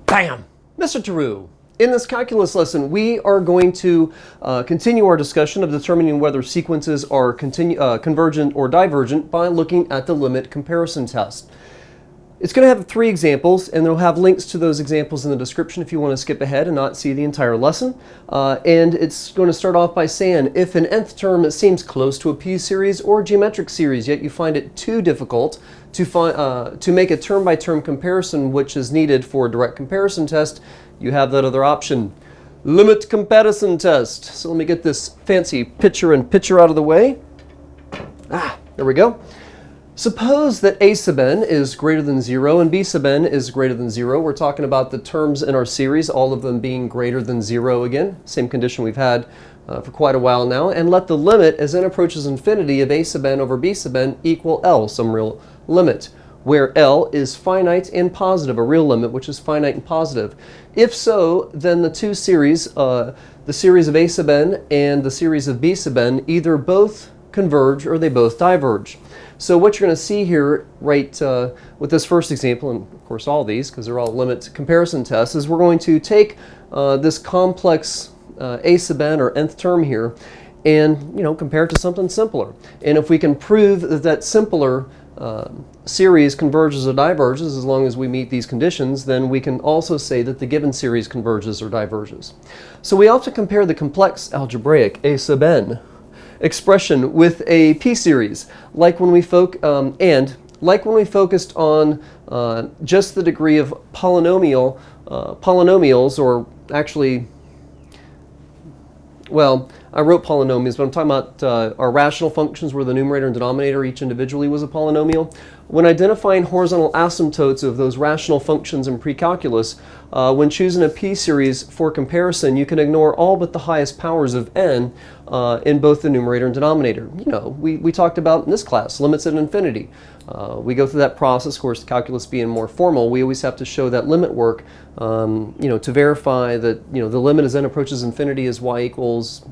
Bam! Mr. Tarrou. In this calculus lesson, we are going to continue our discussion of determining whether sequences are convergent or divergent by looking at the limit comparison test. It's going to have 3 examples, and they'll have links to those examples in the description if you want to skip ahead and not see the entire lesson. And it's going to start off by saying, if an nth term seems close to a p-series or geometric series, yet you find it too difficult to make a term-by-term comparison which is needed for a direct comparison test, you have that other option, limit comparison test. So let me get this fancy picture out of the way. There we go. Suppose that a sub n is greater than 0 and b sub n is greater than 0. We're talking about the terms in our series, all of them being greater than 0 again. Same condition we've had for quite a while now. And let the limit as n approaches infinity of a sub n over b sub n equal L, some real limit, where L is finite and positive, a real limit which is finite and positive. If so, then the two series, the series of a sub n and the series of b sub n, either both converge or they both diverge. So what you're going to see here, right, with this first example, and of course all these, because they're all limit comparison tests, is we're going to take this complex a sub n or nth term here and, compare it to something simpler. And if we can prove that that simpler series converges or diverges, as long as we meet these conditions, then we can also say that the given series converges or diverges. So we also compare the complex algebraic a sub n expression with a p-series, like when we focused on just the degree of polynomials, or actually, well, I wrote polynomials, but I'm talking about our rational functions where the numerator and denominator each individually was a polynomial. When identifying horizontal asymptotes of those rational functions in pre-calculus, when choosing a p-series for comparison, you can ignore all but the highest powers of n in both the numerator and denominator. We talked about in this class, limits at infinity. We go through that process, of course, the calculus being more formal. We always have to show that limit work, to verify that, the limit as n approaches infinity is y equals,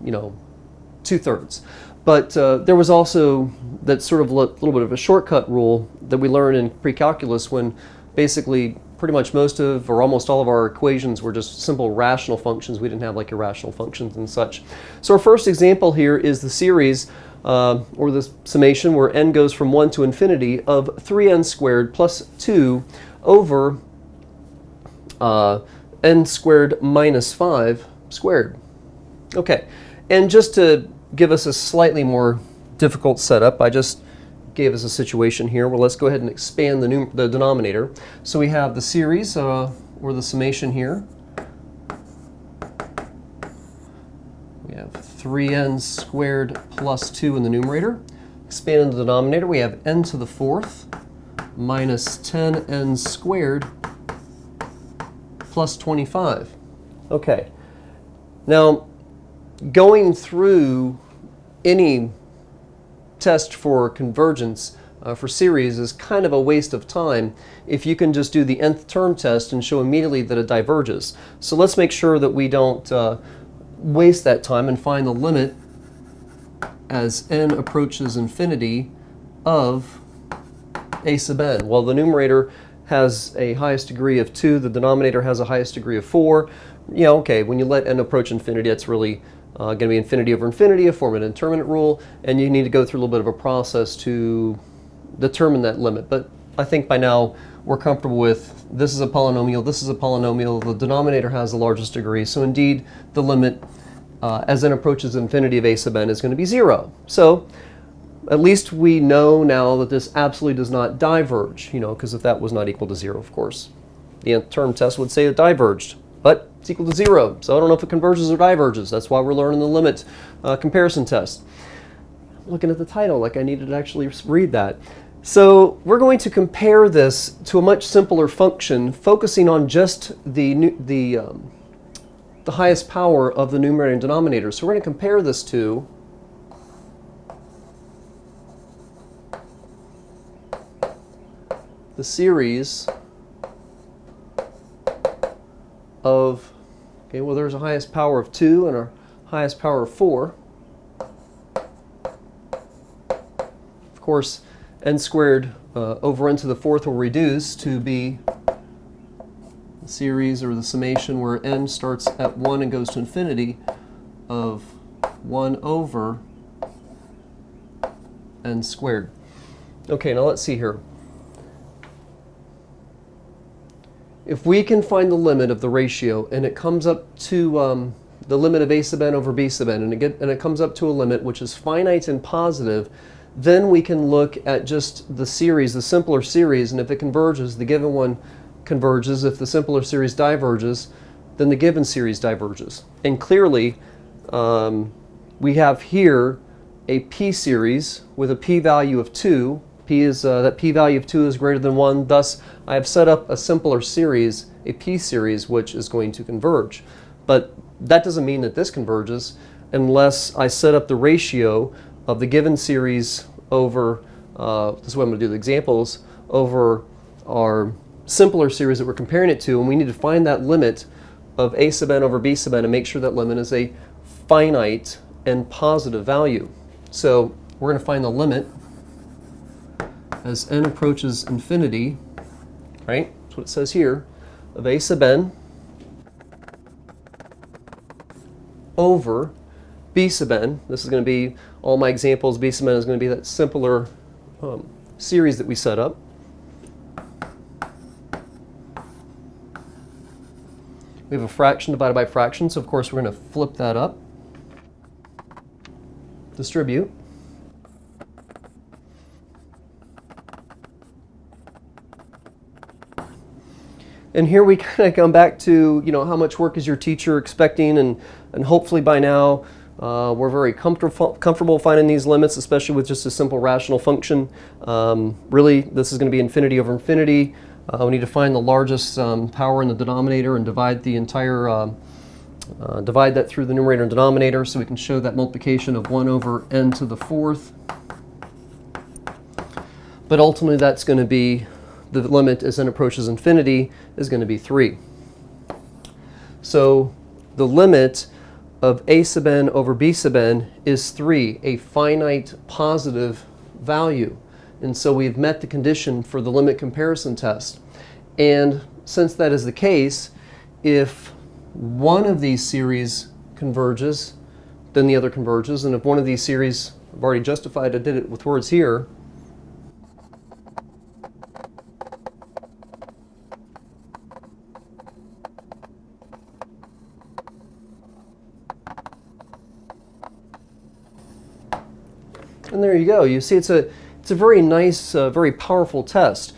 2/3. But there was also that sort of little bit of a shortcut rule that we learned in pre-calculus when basically pretty much most of or almost all of our equations were just simple rational functions. We didn't have like irrational functions and such. So our first example here is the series or the summation where n goes from 1 to infinity of 3n squared plus 2 over n squared minus 5 squared. Okay, and just to give us a slightly more difficult setup, I just gave us a situation here. Well, let's go ahead and expand the denominator. So we have the series, or the summation here. We have 3n squared plus 2 in the numerator. Expand the denominator, we have n to the 4th minus 10n squared plus 25. Okay. Now, going through any test for convergence for series is kind of a waste of time if you can just do the nth term test and show immediately that it diverges. So let's make sure that we don't waste that time and find the limit as n approaches infinity of a sub n. Well, the numerator has a highest degree of 2, the denominator has a highest degree of 4. Okay, when you let n approach infinity, it's really going to be infinity over infinity, a form of an indeterminate rule, and you need to go through a little bit of a process to determine that limit. But I think by now we're comfortable with this is a polynomial, this is a polynomial, the denominator has the largest degree, so indeed the limit as n approaches infinity of a sub n is going to be 0. So at least we know now that this absolutely does not diverge, because if that was not equal to 0, of course, the nth term test would say it diverged. But it's equal to 0, so I don't know if it converges or diverges. That's why we're learning the limit comparison test. I'm looking at the title like I needed to actually read that. So we're going to compare this to a much simpler function, focusing on just the highest power of the numerator and denominator. So we're going to compare this to the series of, okay, well, there's a highest power of 2 and a highest power of 4. Of course, n squared over n to the 4th will reduce to be series or the summation where n starts at 1 and goes to infinity of 1 over n squared. Okay, now let's see here. If we can find the limit of the ratio and it comes up to the limit of a sub n over b sub n, and it comes up to a limit which is finite and positive, then we can look at just the series, the simpler series, and if it converges, the given one converges. If the simpler series diverges, then the given series diverges. And clearly, we have here a p-series with a p-value of 2. That p-value of 2 is greater than 1. Thus, I have set up a simpler series, a p-series, which is going to converge. But that doesn't mean that this converges unless I set up the ratio of the given series over, this is what I'm going to do the examples, over our simpler series that we're comparing it to, and we need to find that limit of a sub n over b sub n and make sure that limit is a finite and positive value. So we're going to find the limit as n approaches infinity, right? That's what it says here, of a sub n over b sub n. This is going to be, all my examples, b sub n is going to be that simpler series that we set up. We have a fraction divided by fraction, so of course we're going to flip that up, distribute. And here we kind of come back to, how much work is your teacher expecting, and hopefully by now we're very comfortable finding these limits, especially with just a simple rational function. Really, this is going to be infinity over infinity. We need to find the largest power in the denominator and divide the entire, divide that through the numerator and denominator so we can show that multiplication of 1 over n to the 4th. But ultimately that's going to be, the limit as n approaches infinity is going to be 3. So the limit of a sub n over b sub n is 3, a finite positive value. And so we've met the condition for the limit comparison test. And since that is the case, if one of these series converges, then the other converges. And if one of these series, I've already justified, I did it with words here, and there you go. You see, it's a very nice, very powerful test.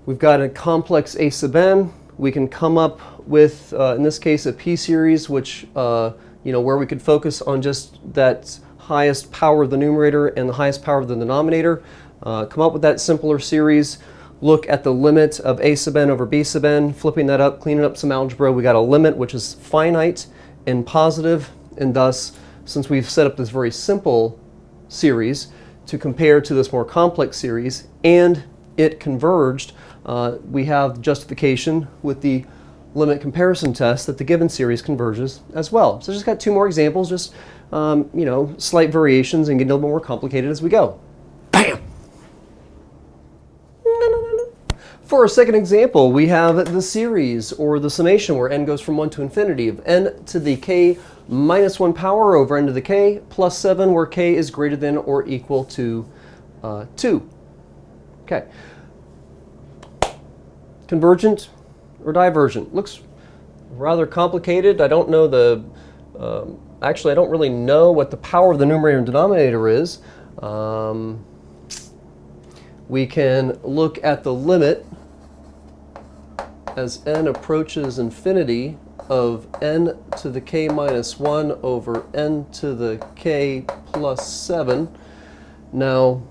We've got a complex a sub n. We can come up with, in this case, a p-series, which, where we could focus on just that highest power of the numerator and the highest power of the denominator. Come up with that simpler series. Look at the limit of a sub n over b sub n. Flipping that up, cleaning up some algebra. We got a limit which is finite and positive, and thus, since we've set up this very simple series to compare to this more complex series, and it converged, we have justification with the limit comparison test that the given series converges as well. So just got 2 more examples, just slight variations, and getting a little more complicated as we go. Bam! For our second example, we have the series, or the summation, where n goes from 1 to infinity, of n to the k minus 1 power over n to the k plus 7, where k is greater than or equal to 2. Okay. Convergent or divergent? Looks rather complicated. I don't know the, actually I don't really know what the power of the numerator and denominator is. We can look at the limit as n approaches infinity of n to the k minus 1 over n to the k plus 7. Now,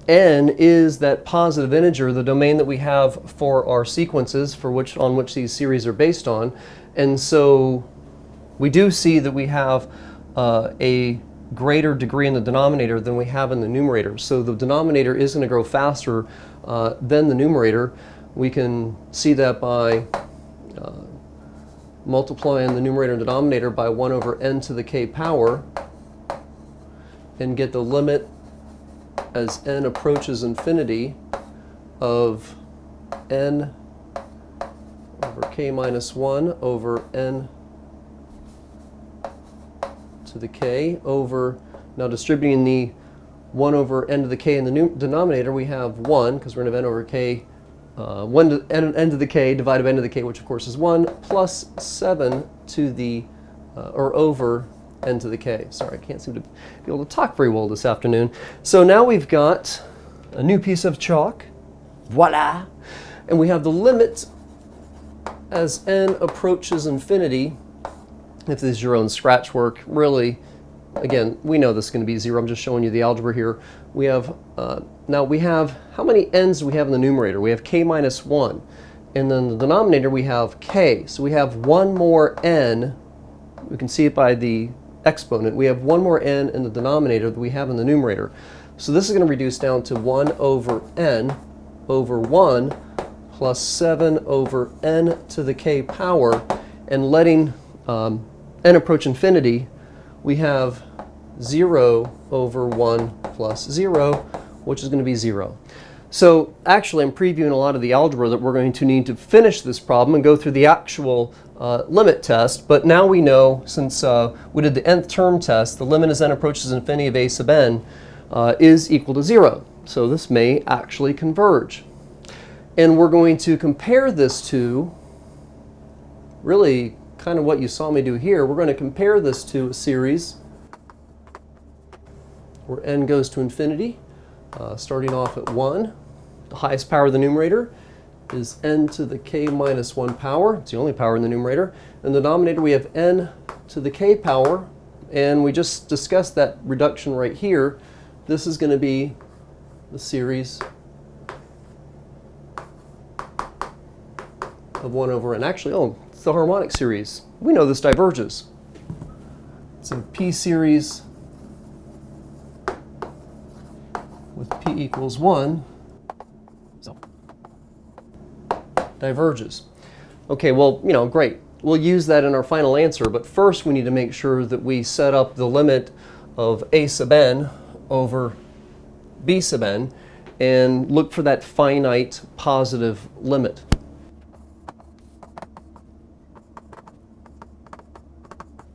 n is that positive integer, the domain that we have for our sequences, on which these series are based on. And so we do see that we have a greater degree in the denominator than we have in the numerator. So the denominator is going to grow faster than the numerator. We can see that by multiplying the numerator and denominator by 1 over n to the k power, and get the limit as n approaches infinity of n over k minus 1 over n to the k over, now distributing the 1 over n to the k in the denominator, we have 1, because we're going to have n over k, 1 to n to the k divided by n to the k, which of course is 1, plus 7 to the, or over n to the k. Sorry, I can't seem to be able to talk very well this afternoon. So now we've got a new piece of chalk. Voila! And we have the limit as n approaches infinity. If this is your own scratch work, really, again, we know this is going to be 0. I'm just showing you the algebra here. We have, now we have, how many n's do we have in the numerator? We have k minus 1. And then the denominator we have k. So we have one more n. We can see it by the exponent. We have one more n in the denominator that we have in the numerator. So this is going to reduce down to 1 over n over 1 plus 7 over n to the k power. And letting n approach infinity, we have 0 over 1 plus 0, which is going to be 0. So actually, I'm previewing a lot of the algebra that we're going to need to finish this problem and go through the actual limit test. But now we know, since we did the nth term test, the limit as n approaches infinity of a sub n is equal to 0. So this may actually converge. And we're going to compare this to, really kind of what you saw me do here. We're going to compare this to a series where n goes to infinity, starting off at 1. The highest power of the numerator is n to the k minus 1 power. It's the only power in the numerator. In the denominator, we have n to the k power, and we just discussed that reduction right here. This is going to be the series of 1 over n. Actually, oh, it's the harmonic series. We know this diverges. So p series with p equals 1 diverges. Okay, well, you know, great. We'll use that in our final answer, but first we need to make sure that we set up the limit of a sub n over b sub n and look for that finite positive limit.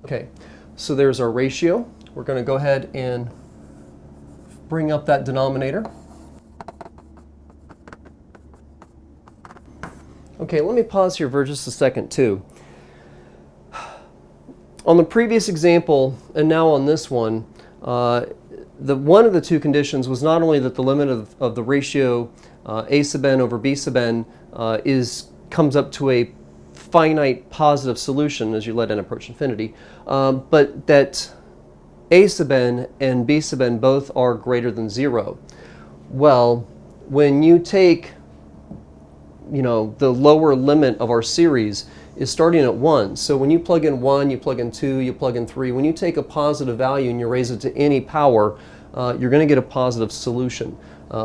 Okay, so there's our ratio. We're going to go ahead and bring up that denominator. Okay, let me pause here for just a second too. On the previous example, and now on this one, one of the two conditions was not only that the limit of the ratio a sub n over b sub n comes up to a finite positive solution as you let n approach infinity, but that a sub n and b sub n both are greater than 0. Well, when you take, you know, the lower limit of our series is starting at 1. So when you plug in 1, you plug in 2, you plug in 3. When you take a positive value and you raise it to any power, you're going to get a positive solution.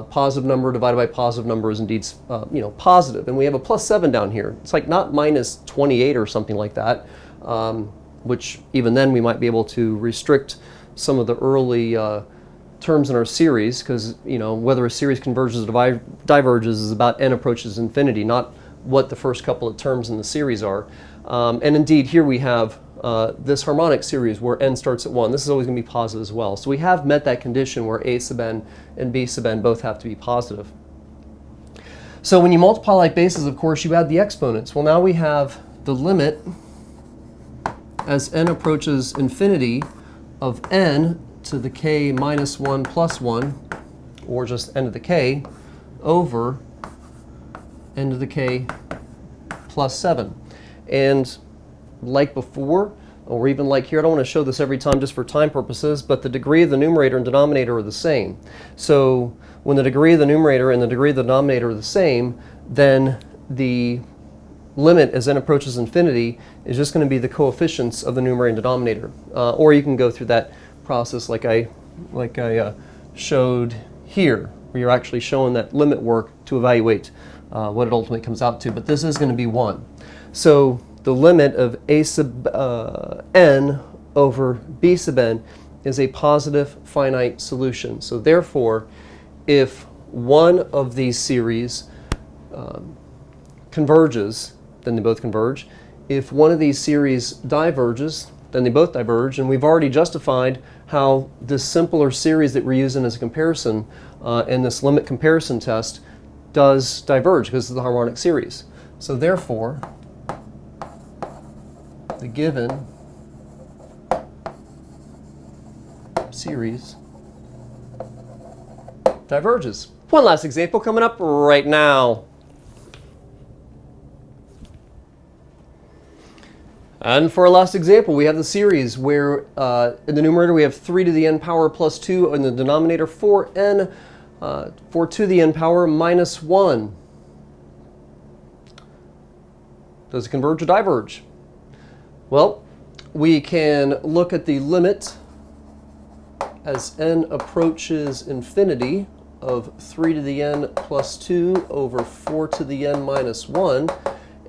Positive number divided by positive number is indeed, you know, positive. And we have a plus 7 down here. It's like not minus 28 or something like that, which even then we might be able to restrict some of the early terms in our series, because, you know, whether a series converges or diverges is about n approaches infinity, not what the first couple of terms in the series are. And indeed, here we have this harmonic series where n starts at 1. This is always going to be positive as well. So we have met that condition where a sub n and b sub n both have to be positive. So when you multiply like bases, of course, you add the exponents. Well, now we have the limit as n approaches infinity of n to the k minus 1 plus 1, or just n to the k, over n to the k plus 7. And like before, or even like here, I don't want to show this every time just for time purposes, but the degree of the numerator and denominator are the same. So when the degree of the numerator and the degree of the denominator are the same, then the limit as n approaches infinity is just going to be the coefficients of the numerator and denominator. Or you can go through that process like I showed here, where you're actually showing that limit work to evaluate what it ultimately comes out to. But this is going to be 1. So the limit of a sub n over b sub n is a positive finite solution. So therefore, if one of these series converges, then they both converge. If one of these series diverges, then they both diverge. And we've already justified how this simpler series that we're using as a comparison in this limit comparison test does diverge because of the harmonic series. So therefore, the given series diverges. One last example coming up right now. And for our last example, we have the series where in the numerator we have 3 to the n power plus 2, in the denominator 4 to the n power minus 1. Does it converge or diverge? Well, we can look at the limit as n approaches infinity of 3 to the n plus 2 over 4 to the n minus 1.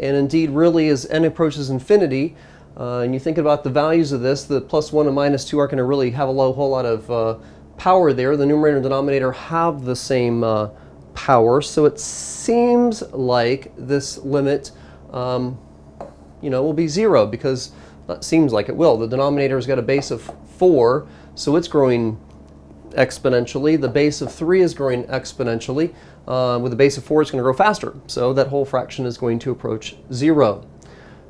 And indeed, really, as n approaches infinity, and you think about the values of this, the plus 1 and minus 2 aren't going to really have a whole lot of power there. The numerator and denominator have the same power, so it seems like this limit will be 0, because that seems like it will. The denominator's got a base of 4, so it's growing exponentially. The base of 3 is growing exponentially. With a base of 4, it's going to grow faster. So that whole fraction is going to approach 0.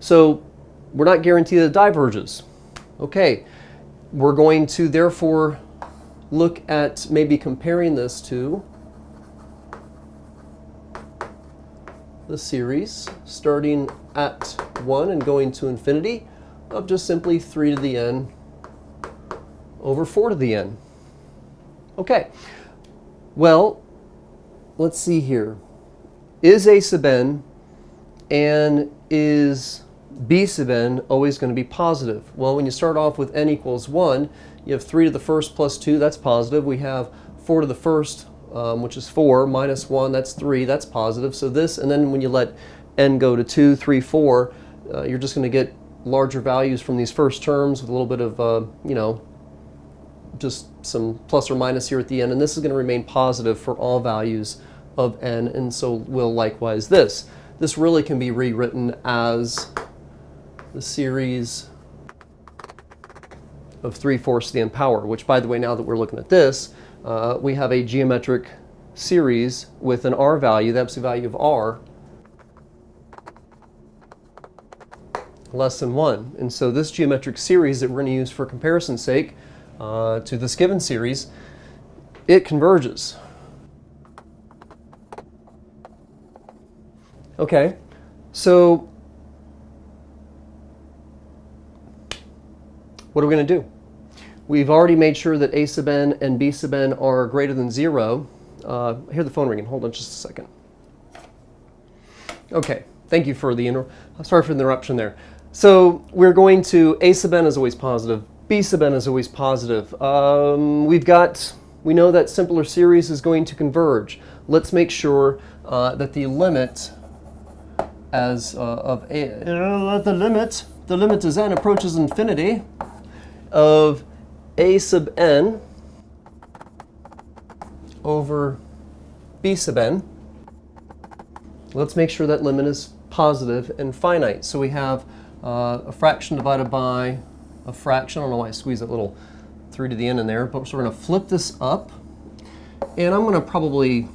So we're not guaranteed that it diverges. Okay, we're going to therefore look at maybe comparing this to the series starting at 1 and going to infinity of just simply 3 to the n over 4 to the n. Okay, well, let's see here. Is a sub n and is b sub n always going to be positive? Well, when you start off with n equals 1, you have 3 to the first plus 2, that's positive. We have 4 to the first, which is 4, minus 1, that's 3, that's positive. So this, and then when you let n go to 2, 3, 4, you're just going to get larger values from these first terms with a little bit of, just some plus or minus here at the end. And this is going to remain positive for all values of n, and so will likewise this. This really can be rewritten as the series of 3/4 to the n power, which, by the way, now that we're looking at this, we have a geometric series with an r value, the absolute value of r, less than 1. And so this geometric series that we're going to use for comparison's sake to this given series, it converges. Okay, so what are we going to do? We've already made sure that a sub n and b sub n are greater than 0. I hear the phone ringing. Hold on just a second. Okay, thank you for the sorry for the interruption there. So we're going to, a sub n is always positive, b sub n is always positive. We know that simpler series is going to converge. Let's make sure that the limit as of a, the limit as n approaches infinity of a sub n over b sub n. Let's make sure that limit is positive and finite. So we have a fraction divided by a fraction. I don't know why I squeezed that little 3 to the n in there, but so we're going to flip this up, and I'm going to probably,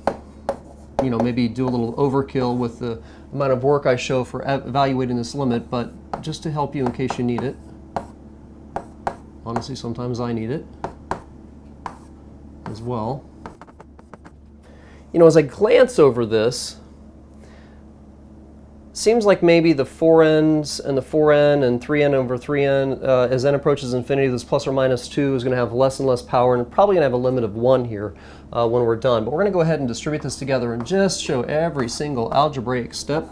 maybe do a little overkill with the amount of work I show for evaluating this limit, but just to help you in case you need it. Honestly, sometimes I need it as well. As I glance over this, seems like maybe the 4n's and the 4n and 3n over 3n, as n approaches infinity, this plus or minus 2 is going to have less and less power, and probably going to have a limit of 1 here when we're done. But we're going to go ahead and distribute this together and just show every single algebraic step.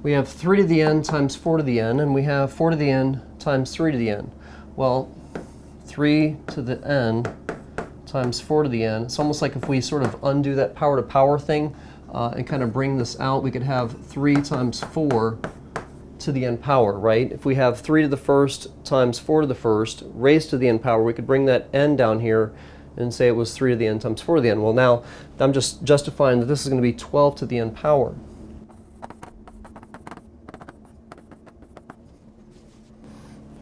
We have 3 to the n times 4 to the n, and we have 4 to the n times 3 to the n. Well, 3 to the n times 4 to the n. It's almost like if we sort of undo that power to power thing and kind of bring this out, we could have 3 times 4 to the n power, right? If we have 3 to the first times 4 to the first raised to the n power, we could bring that n down here and say it was 3 to the n times 4 to the n. Well, now I'm just justifying that this is going to be 12 to the n power.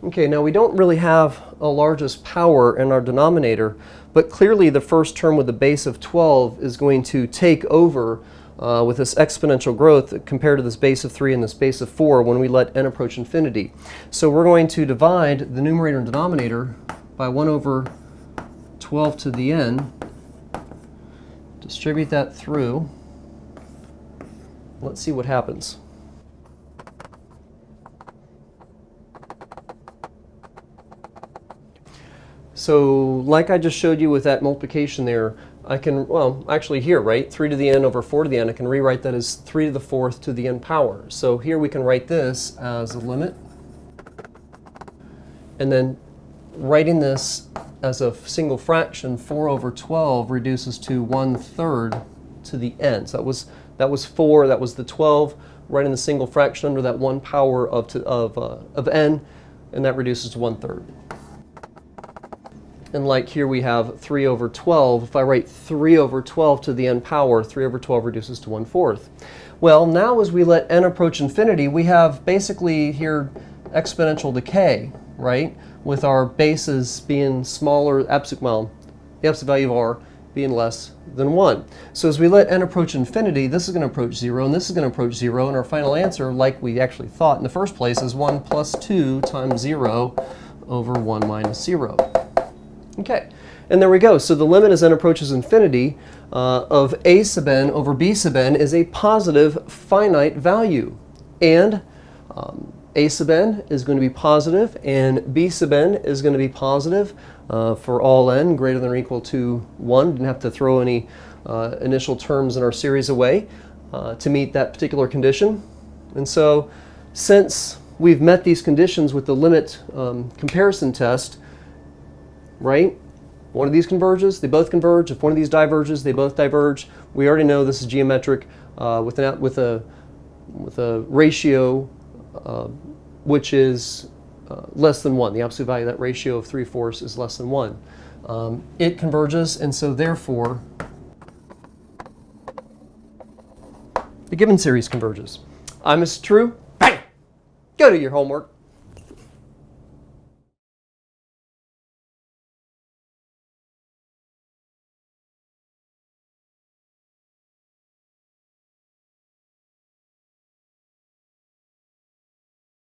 Okay, now we don't really have a largest power in our denominator, but clearly the first term with a base of 12 is going to take over with this exponential growth compared to this base of 3 and this base of 4 when we let n approach infinity. So we're going to divide the numerator and denominator by 1 over 12 to the n, distribute that through. Let's see what happens. So like I just showed you with that multiplication there, I can, well, actually here, right, 3 to the n over 4 to the n, I can rewrite that as 3 to the 4th to the n power. So here we can write this as a limit. And then writing this as a single fraction, 4 over 12 reduces to 1/3 to the n. So that was 4, that was the 12, writing the single fraction under that 1 power of n, and that reduces to 1/3. And like here we have 3 over 12. If I write 3 over 12 to the n power, 3 over 12 reduces to 1/4. Well, now as we let n approach infinity, we have basically here exponential decay, right? With our bases being smaller, the absolute value of r being less than 1. So as we let n approach infinity, this is going to approach 0, and this is going to approach 0, and our final answer, like we actually thought in the first place, is 1 plus 2 times 0 over 1 minus 0. Okay, and there we go. So the limit as n approaches infinity of a sub n over b sub n is a positive finite value. And a sub n is going to be positive, and b sub n is going to be positive for all n greater than or equal to 1. Didn't have to throw any initial terms in our series away to meet that particular condition. And so since we've met these conditions with the limit comparison test, right? One of these converges, they both converge. If one of these diverges, they both diverge. We already know this is geometric with a ratio which is less than 1. The absolute value of that ratio of 3/4 is less than 1. It converges, and so therefore the given series converges. I'm Mr. True. Bang! Go do your homework.